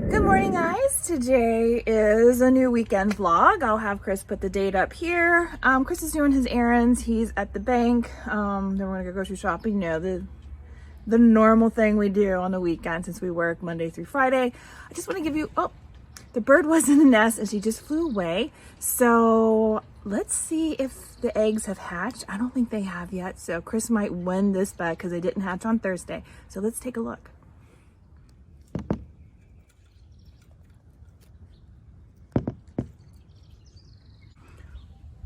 Good morning, guys. Today is a new weekend vlog. I'll have Chris put the date up here. Chris is doing his errands. He's at the bank. Then we're gonna go grocery shopping. You know, the normal thing we do on the weekend since we work Monday through Friday. I just want to give you, oh, the bird was in the nest and she just flew away. So let's see if the eggs have hatched. I don't think they have yet. So Chris might win this bet because they didn't hatch on Thursday. So let's take a look.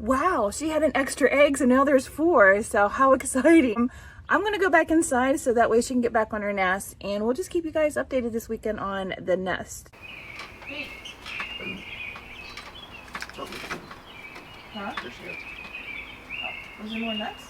Wow, she had an extra egg, so now there's 4. So how exciting. I'm gonna go back inside so that way she can get back on her nest, and we'll just keep you guys updated this weekend on the nest. Huh? There she goes. Oh, was there more nuts?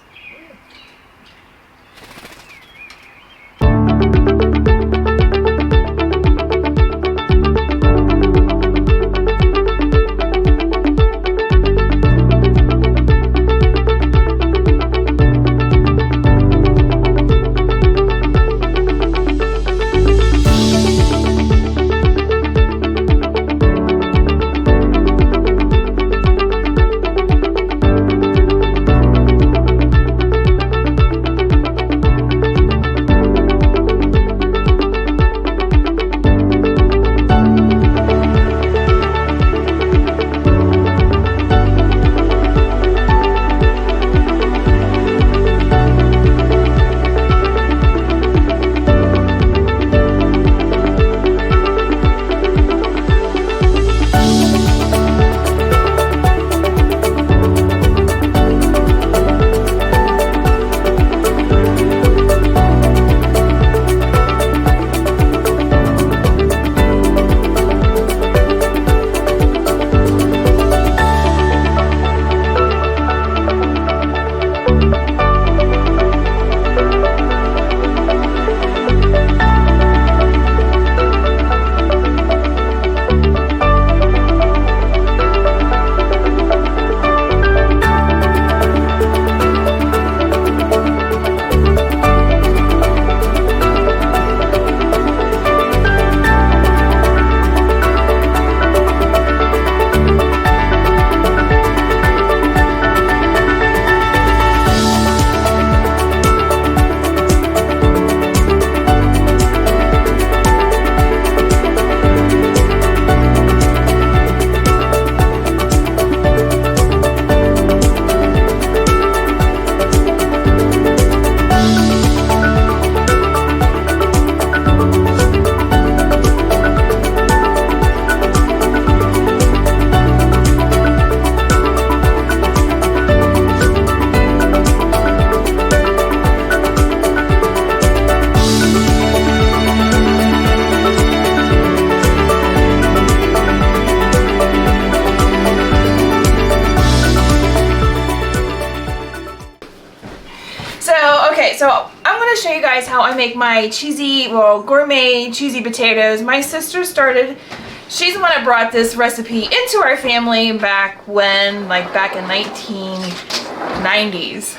So I'm going to show you guys how I make my cheesy, well, gourmet cheesy potatoes. My sister started, she's the one that brought this recipe into our family back when, like back in 1990s.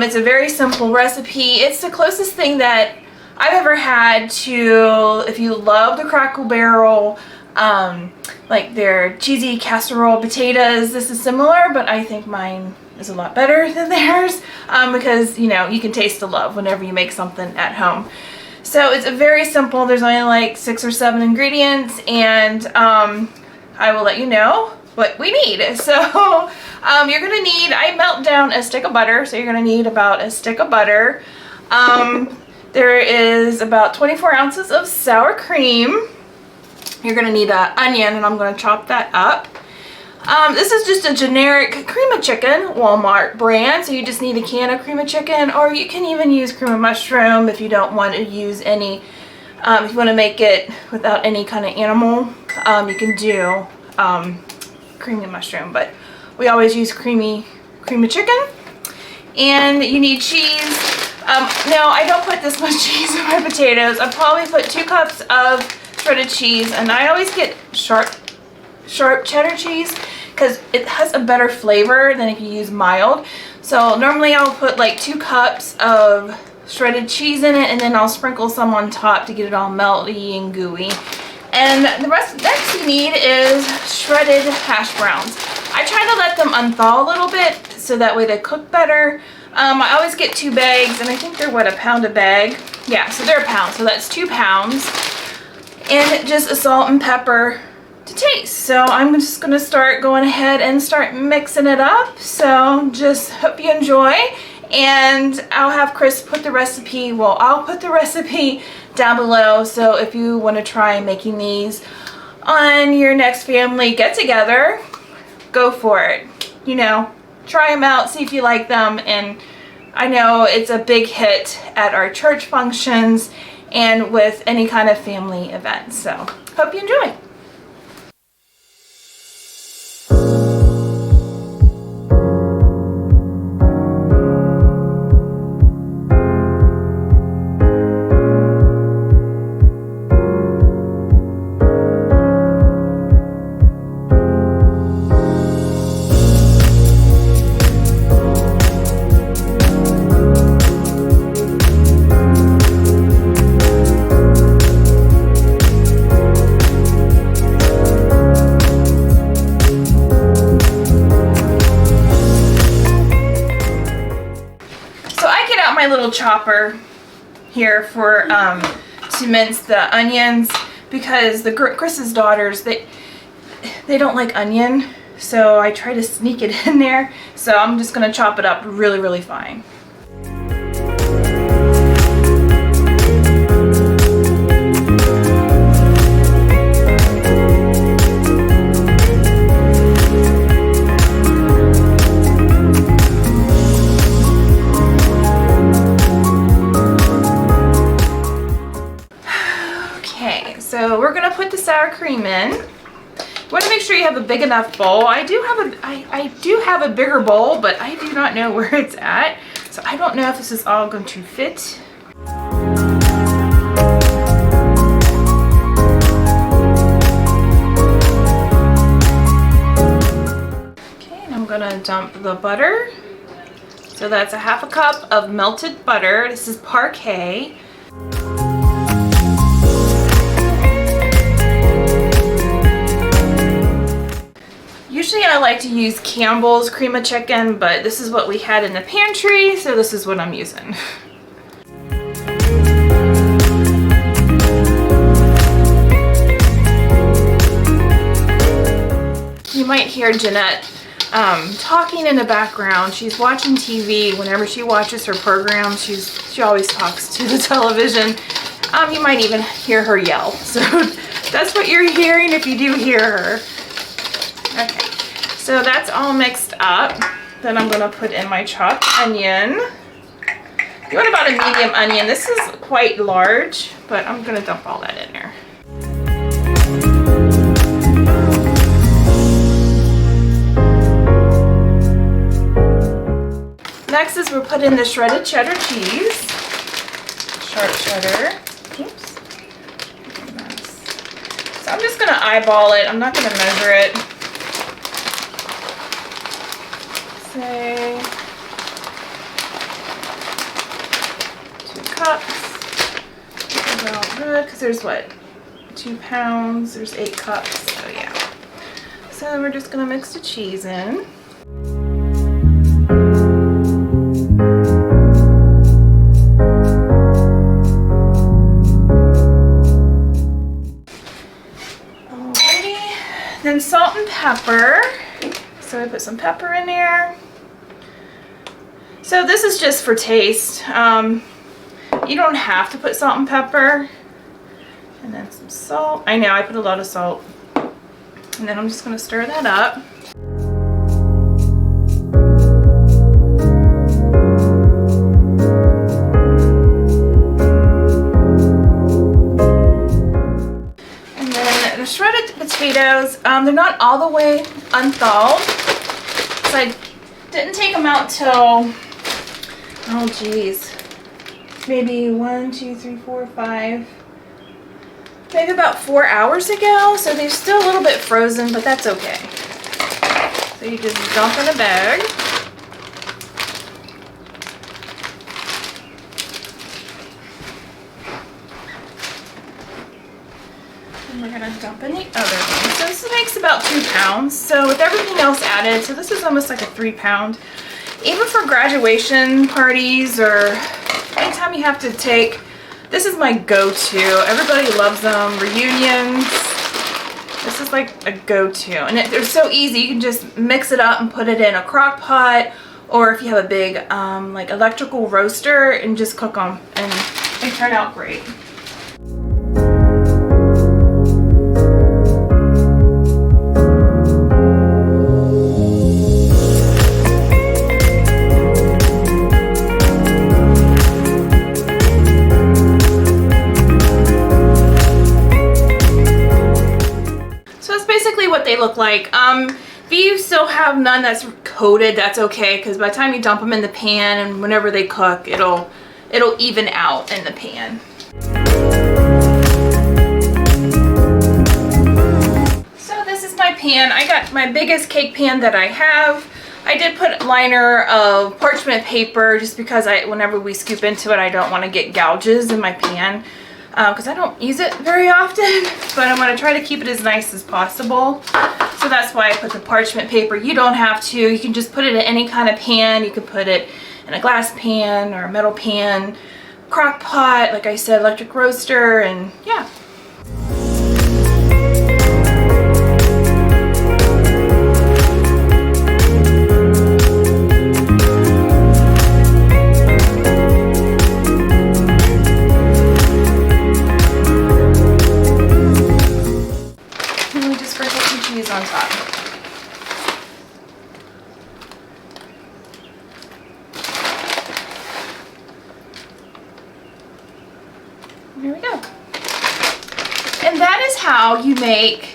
It's a very simple recipe. It's the closest thing that I've ever had to, if you love the Crackle Barrel, like their cheesy casserole potatoes, this is similar, but I think mine is a lot better than theirs because, you know, you can taste the love whenever you make something at home. So it's very simple. There's only like 6 or 7 ingredients, and I will let you know what we need. So you're gonna need, I melt down a stick of butter, so you're gonna need about a stick of butter. There is about 24 ounces of sour cream. You're gonna need an onion, and I'm gonna chop that up. This is just a generic cream of chicken, Walmart brand, so you just need a can of cream of chicken, or you can even use cream of mushroom if you don't want to use any, if you want to make it without any kind of animal, you can do creamy mushroom, but we always use cream of chicken. And you need cheese. Now, I don't put this much cheese in my potatoes. I probably put 2 cups of shredded cheese, and I always get sharp cheddar cheese because it has a better flavor than if you use mild. So normally I'll put like 2 cups of shredded cheese in it, and then I'll sprinkle some on top to get it all melty and gooey. And the next you need is shredded hash browns. I try to let them unthaw a little bit so that way they cook better. I always get 2 bags, and I think they're what, £1 a bag? Yeah, so they're £1, so that's 2 pounds. And just a salt and pepper to taste. So I'm just gonna start going ahead and start mixing it up. So just hope you enjoy, and I'll have Chris put the recipe, well, I'll put the recipe down below. So if you want to try making these on your next family get together, go for it. You know, try them out, see if you like them. And I know it's a big hit at our church functions and with any kind of family event. So hope you enjoy. My little chopper here for to mince the onions, because Chris's daughters, they don't like onion, so I try to sneak it in there. So I'm just gonna chop it up really fine. So we're gonna put the sour cream in. You want to make sure you have a big enough bowl. I do have a bigger bowl, but I do not know where it's at. So I don't know if this is all going to fit. Okay, and I'm gonna dump the butter. So that's a ½ cup of melted butter. This is Parquet. Usually I like to use Campbell's cream of chicken, but this is what we had in the pantry, so this is what I'm using. You might hear Jeanette talking in the background. She's watching TV. Whenever she watches her program, she always talks to the television. You might even hear her yell. So that's what you're hearing if you do hear her. Okay, so that's all mixed up. Then I'm gonna put in my chopped onion. You want about a medium onion. This is quite large, but I'm gonna dump all that in there. Next is we'll put in the shredded cheddar cheese. Sharp cheddar. Oops. So I'm just gonna eyeball it. I'm not gonna measure it. Say 2 cups. About good, because there's what? 2 pounds. There's 8 cups. So yeah. So we're just gonna mix the cheese in. Then salt and pepper. So I put some pepper in there. So this is just for taste. You don't have to put salt and pepper. And then some salt. I know, I put a lot of salt. And then I'm just going to stir that up. Shredded potatoes, they're not all the way unthawed, so I didn't take them out till, oh geez, maybe 1, 2, 3, 4, 5, maybe about 4 hours ago, so they're still a little bit frozen, but that's okay. So you just dump in a bag. And we're gonna dump in the other one. So this makes about 2 pounds. So with everything else added, so this is almost like a 3 pound. Even for graduation parties or anytime you have to take, this is my go-to. Everybody loves them. Reunions. This is like a go-to. And they're so easy. You can just mix it up and put it in a crock pot, or if you have a big like electrical roaster, and just cook them, and they turn out great. What they look like. If you still have none that's coated, that's okay, because by the time you dump them in the pan and whenever they cook, it'll even out in the pan. So this is my pan. I got my biggest cake pan that I have. I did put a liner of parchment paper just because whenever we scoop into it, I don't want to get gouges in my pan. Because I don't use it very often, but I'm going to try to keep it as nice as possible. So that's why I put the parchment paper. You don't have to. You can just put it in any kind of pan. You can put it in a glass pan or a metal pan, crock pot, like I said, electric roaster, and yeah. On top. There we go. And that is how you make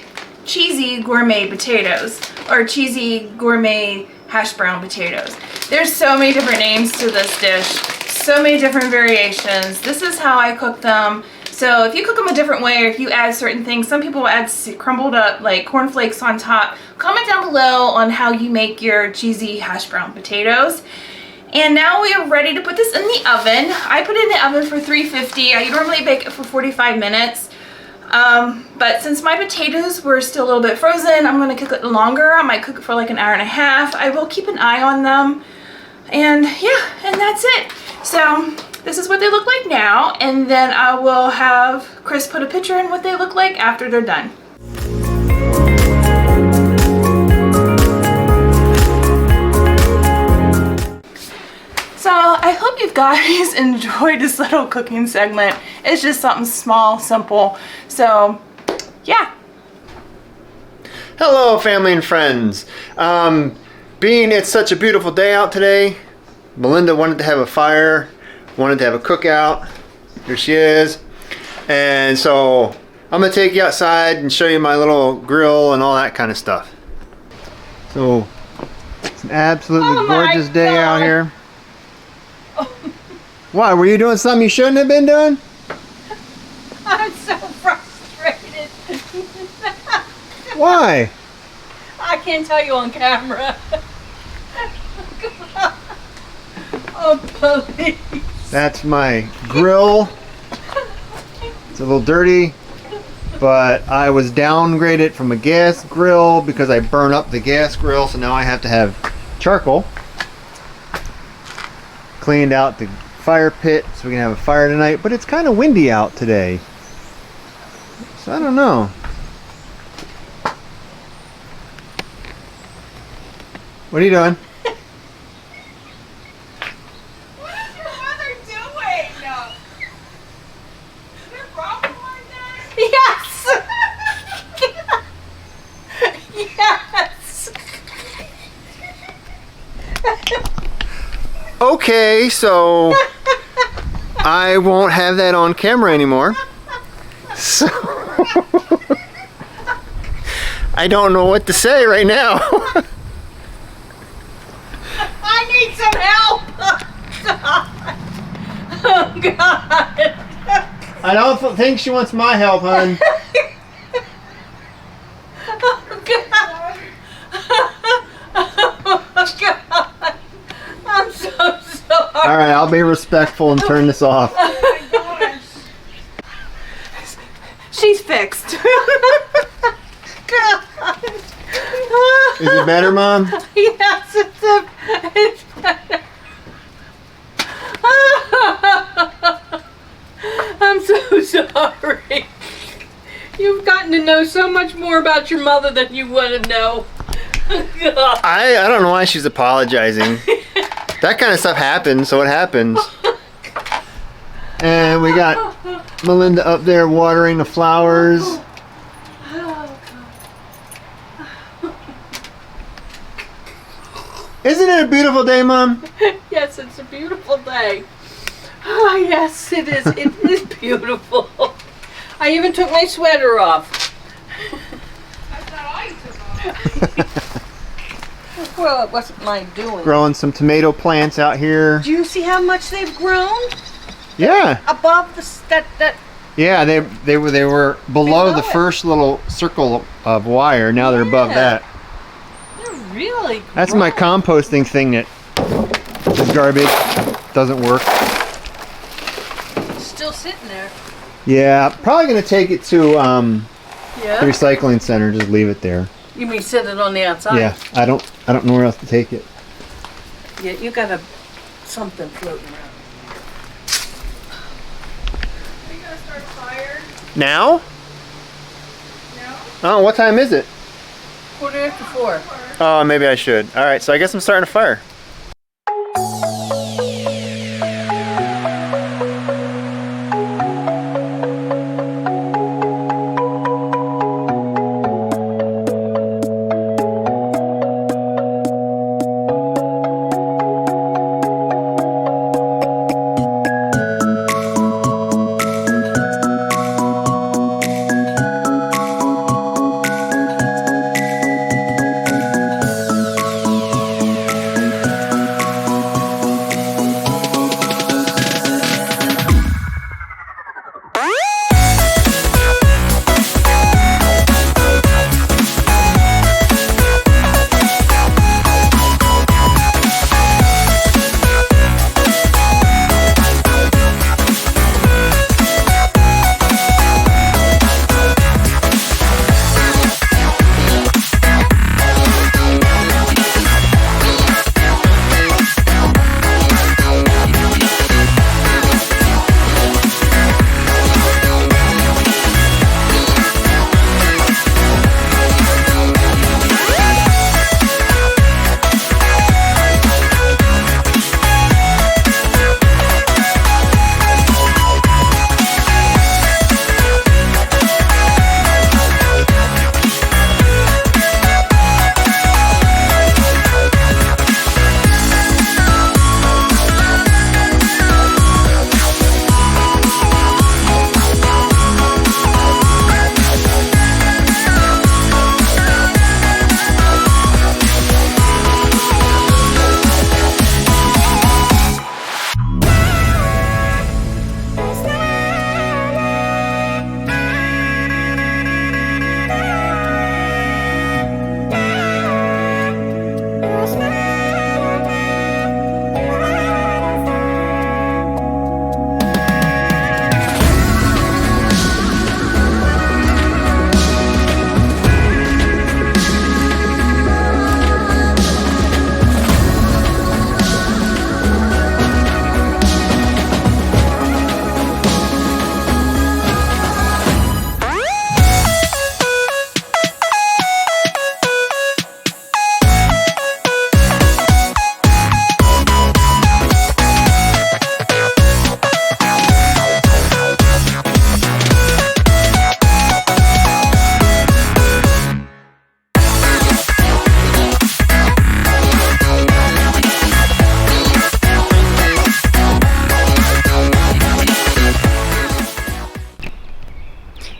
cheesy gourmet potatoes, or cheesy gourmet hash brown potatoes. There's so many different names to this dish, so many different variations. This is how I cook them. So if you cook them a different way, or if you add certain things, some people add crumbled up like cornflakes on top. Comment down below on how you make your cheesy hash brown potatoes. And now we are ready to put this in the oven. I put it in the oven for 350. I normally bake it for 45 minutes. But since my potatoes were still a little bit frozen, I'm going to cook it longer. I might cook it for like an hour and a half. I will keep an eye on them. And yeah, and that's it. So this is what they look like now, and then I will have Chris put a picture in what they look like after they're done. So I hope you guys enjoyed this little cooking segment. It's just something small, simple. So yeah. Hello family and friends. Being it's such a beautiful day out today, Melinda wanted to have a fire, wanted to have a cookout. Here she is. And so I'm gonna take you outside and show you my little grill and all that kind of stuff. So it's an absolutely gorgeous day out here. Why, were you doing something you shouldn't have been doing? I'm so frustrated. Why? I can't tell you on camera. Oh, please. That's my grill. It's a little dirty, but I was downgraded from a gas grill because I burned up the gas grill, so now I have to have charcoal. Cleaned out the fire pit so we can have a fire tonight, but it's kind of windy out today, so I don't know. What are you doing? What is your mother doing? Is there a problem like that? Yes. Yes. Okay, so I won't have that on camera anymore. So I don't know what to say right now. I need some help. Oh God. I don't think she wants my help, hon. Oh God. Oh God. I'm so sorry. Alright, I'll be respectful and turn this off. Oh my gosh. She's fixed. God. Is it better, Mom? Yes, it's better. I'm so sorry. You've gotten to know so much more about your mother than you want to know. God. I don't know why she's apologizing. That kind of stuff happens, so it happens. And we got Melinda up there watering the flowers. Isn't it a beautiful day, Mom? Yes, it's a beautiful day. Oh, yes, it is. It is beautiful. I even took my sweater off. That's not all you took off. Well, it wasn't my doing. Growing some tomato plants out here. Do you see how much they've grown? Yeah. Above that Yeah, they were below the it. first little circle of wire. Now they're above Yeah. that. they're really That's my grown. composting thing that is garbage. Doesn't work. It's still sitting there. Yeah, probably gonna take it to the Yeah. recycling center. Just leave it there. You mean sit it on the outside? Yeah, I don't know where else to take it. Yeah, you got something floating around. Are you gonna start a fire? Now? No? Oh, what time is it? 4:45. Oh, maybe I should. All right, so I guess I'm starting a fire.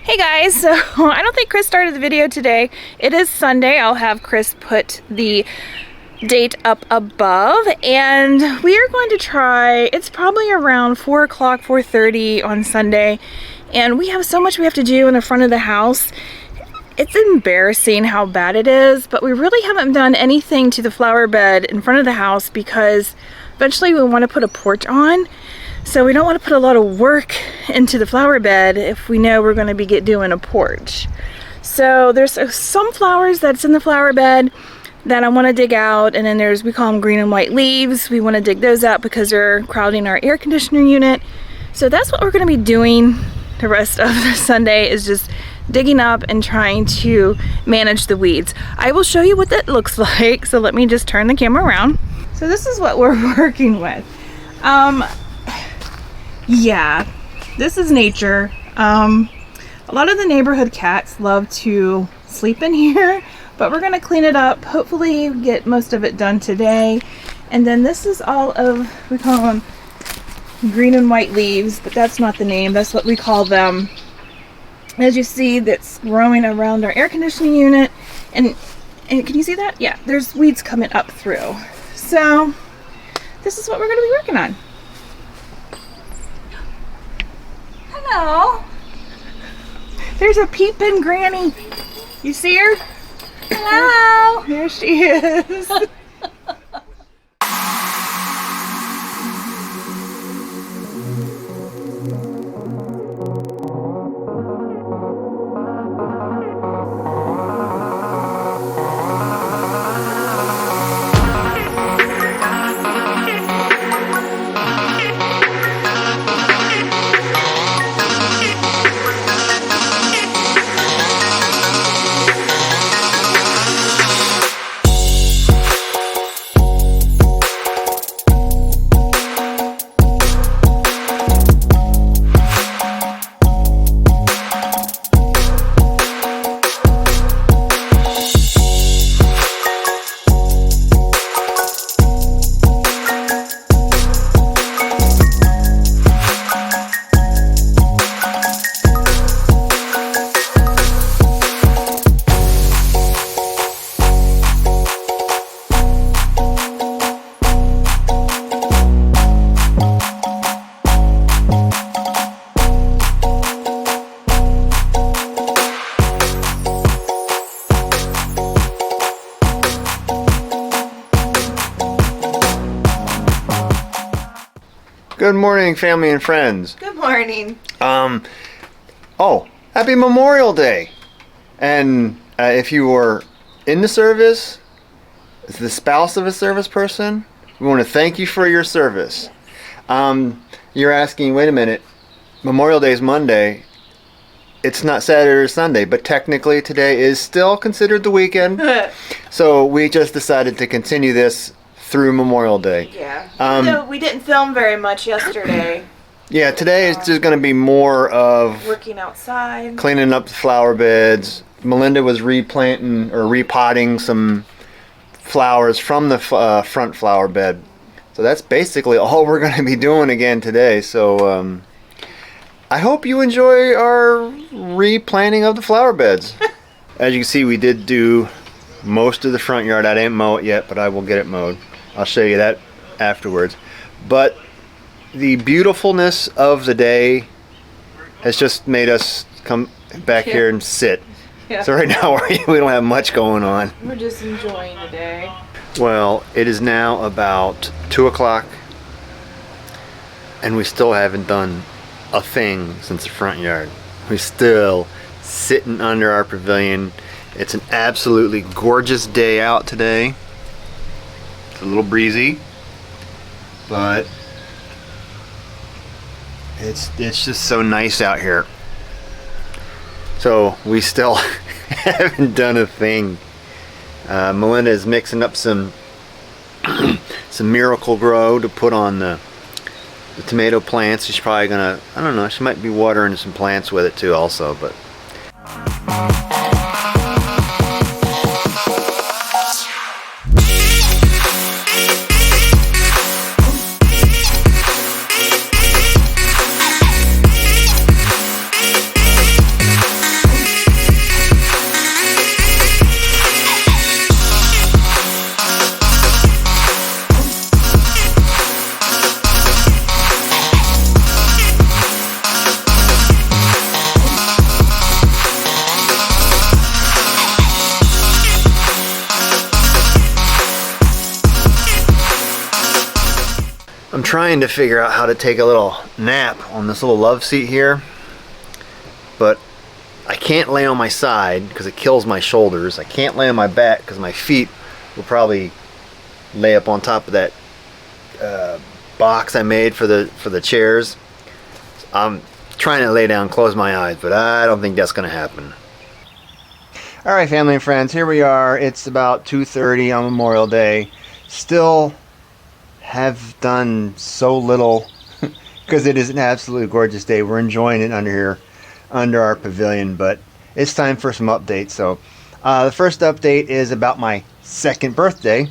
Hey guys, so I don't think Chris started the video today. It is Sunday. I'll have Chris put the date up above, and we are going to try, it's probably around 4 o'clock, 4:30 on Sunday, and we have so much we have to do in the front of the house. It's embarrassing how bad it is, but we really haven't done anything to the flower bed in front of the house because eventually we want to put a porch on. So we don't want to put a lot of work into the flower bed if we know we're going to be doing a porch. So there's some flowers that's in the flower bed that I want to dig out, and then there's, we call them green and white leaves. We want to dig those out because they're crowding our air conditioner unit. So that's what we're going to be doing the rest of the Sunday, is just digging up and trying to manage the weeds. I will show you what that looks like. So let me just turn the camera around. So this is what we're working with. Yeah, this is nature. A lot of the neighborhood cats love to sleep in here, but we're gonna clean it up, hopefully get most of it done today. And then this is all of, we call them green and white leaves, but that's not the name, that's what we call them. As you see, that's growing around our air conditioning unit. And can you see that? Yeah, there's weeds coming up through. So this is what we're gonna be working on. Hello. There's a peeping granny. You see her? Hello. There she is. Good morning, family and friends. Good morning. Oh, happy Memorial Day. And if you were in the service, as the spouse of a service person, we want to thank you for your service. You're asking, wait a minute, Memorial Day is Monday. It's not Saturday or Sunday, but technically today is still considered the weekend. So we just decided to continue this through Memorial Day. Yeah. So we didn't film very much yesterday. Yeah, today is just going to be more of Working outside. cleaning up the flower beds. Melinda was replanting or repotting some flowers from the front flower bed. So that's basically all we're going to be doing again today. So I hope you enjoy our replanting of the flower beds. As you can see, we did do most of the front yard. I didn't mow it yet, but I will get it mowed. I'll show you that afterwards. But the beautifulness of the day has just made us come back here and sit. Yeah. So right now we don't have much going on. We're just enjoying the day. Well, it is now about 2 o'clock and we still haven't done a thing since the front yard. We're still sitting under our pavilion. It's an absolutely gorgeous day out today. It's a little breezy, but it's just so nice out here. So we still haven't done a thing. Melinda is mixing up some Miracle Grow to put on the tomato plants. She's probably gonna, I don't know, she might be watering some plants with it too also, but trying to figure out how to take a little nap on this little love seat here, but I can't lay on my side because it kills my shoulders. I can't lay on my back because my feet will probably lay up on top of that box I made for the chairs. I'm trying to lay down, close my eyes, but I don't think that's going to happen. All right, family and friends, here we are. It's about 2:30 on Memorial Day. Still have done so little because it is an absolutely gorgeous day. We're enjoying it under here, under our pavilion, but it's time for some updates. So the first update is about my second birthday,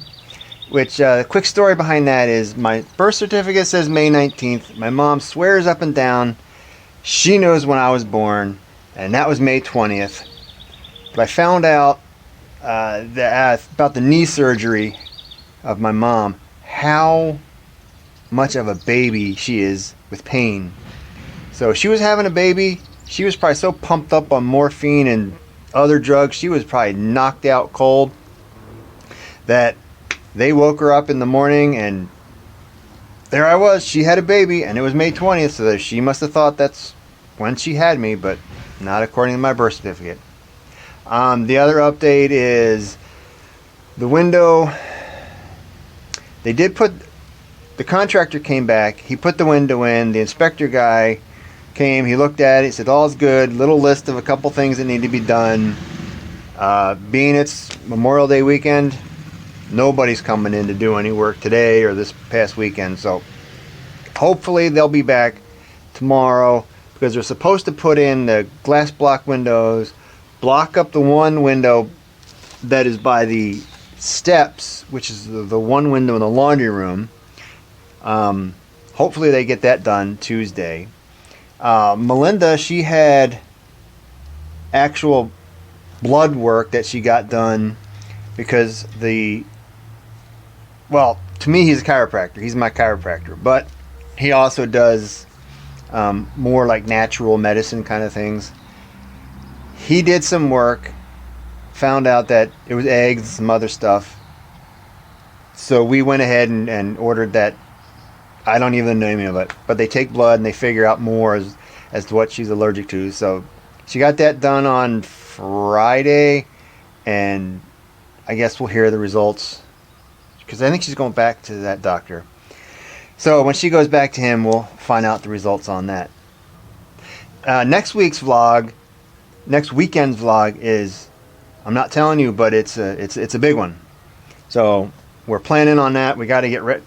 which quick story behind that is my birth certificate says May 19th. My mom swears up and down she knows when I was born, and that was May 20th. But I found out about the knee surgery of my mom, how much of a baby she is with pain. So she was having a baby. She was probably so pumped up on morphine and other drugs, she was probably knocked out cold, that they woke her up in the morning and there I was. She had a baby and it was May 20th, so that she must have thought that's when she had me, but not according to my birth certificate. The other update is the window. They did put, the contractor came back, he put the window in, the inspector guy came, he looked at it, he said all's good, little list of a couple things that need to be done. Being it's Memorial Day weekend, nobody's coming in to do any work today or this past weekend, so hopefully they'll be back tomorrow, because they're supposed to put in the glass block windows, block up the one window that is by the steps, which is the one window in the laundry room. Hopefully they get that done Tuesday. Melinda, she had actual blood work that she got done because well, to me he's a chiropractor. He's my chiropractor, but he also does more like natural medicine kind of things. He did some work, found out that it was eggs and some other stuff. So we went ahead and ordered that. I don't even know the name of it, but they take blood and they figure out more as to what she's allergic to. So she got that done on Friday, and I guess we'll hear the results, because I think she's going back to that doctor. So when she goes back to him, we'll find out the results on that. Next weekend's vlog is, I'm not telling you, but it's a big one. So we're planning on that. We got to get ready.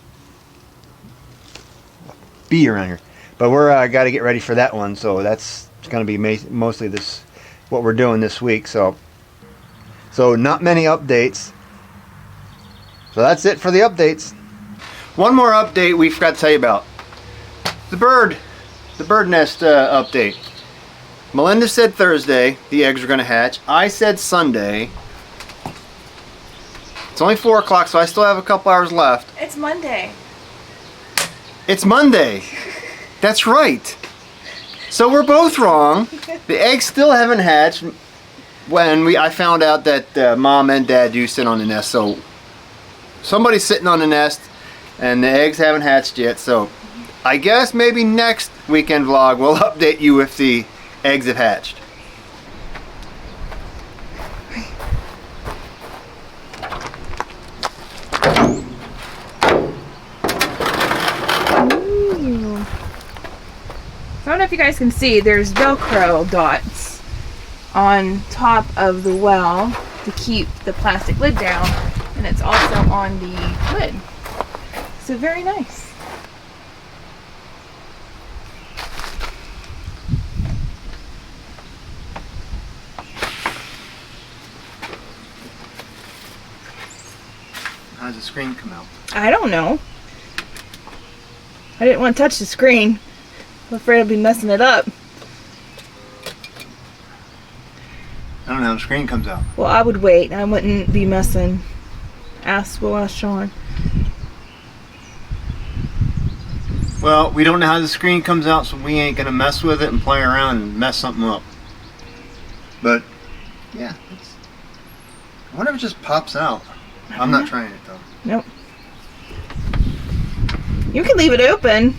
Bee around here, but we're got to get ready for that one. So that's going to be mostly this what we're doing this week. So not many updates. So that's it for the updates. One more update we forgot to tell you about. The bird nest update. Melinda said Thursday the eggs are going to hatch. I said Sunday. It's only 4 o'clock, so I still have a couple hours left. It's Monday. It's Monday. That's right. So we're both wrong. The eggs still haven't hatched. I found out that Mom and Dad do sit on the nest, so somebody's sitting on the nest and the eggs haven't hatched yet. So I guess maybe next weekend vlog we'll update you if the eggs have hatched. Ooh. I don't know if you guys can see, there's Velcro dots on top of the well to keep the plastic lid down, and it's also on the lid. So very nice. How does the screen come out? I don't know. I didn't want to touch the screen. I'm afraid I'll be messing it up. I don't know how the screen comes out. Well, I would wait. I wouldn't be messing. We'll ask Sean. Well, we don't know how the screen comes out, so we ain't gonna mess with it and play around and mess something up. But yeah, I wonder if it just pops out. I'm not trying it though. Nope. You can leave it open.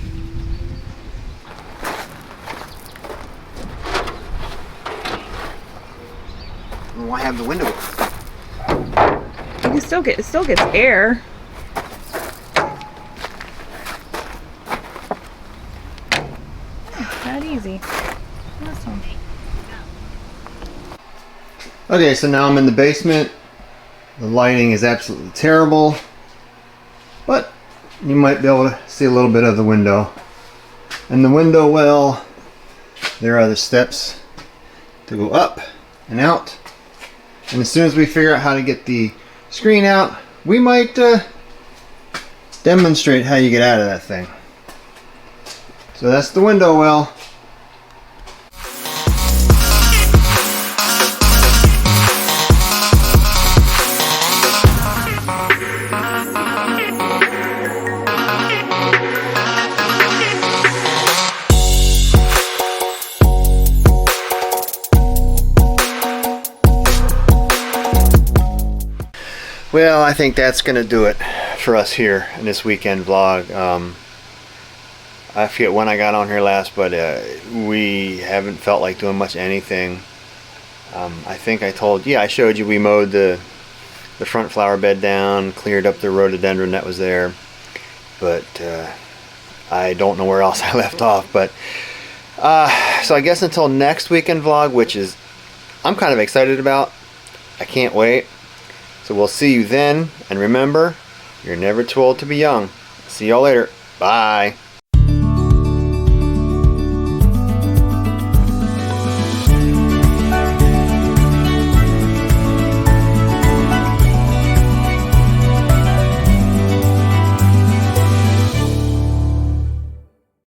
Why have the window open? You can still get, it still gets air. That easy. Awesome. Okay, so now I'm in the basement. The lighting is absolutely terrible, but you might be able to see a little bit of the window. And the window well, there are the steps to go up and out. And as soon as we figure out how to get the screen out, we might demonstrate how you get out of that thing. So that's the window well. Well, I think that's going to do it for us here in this weekend vlog. I forget when I got on here last, but we haven't felt like doing much anything. I think I told, yeah, I showed you we mowed the front flower bed down, cleared up the rhododendron that was there, but I don't know where else I left off. But so I guess until next weekend vlog, which is I'm kind of excited about. I can't wait. So we'll see you then, and remember, you're never too old to be young. See y'all later. Bye.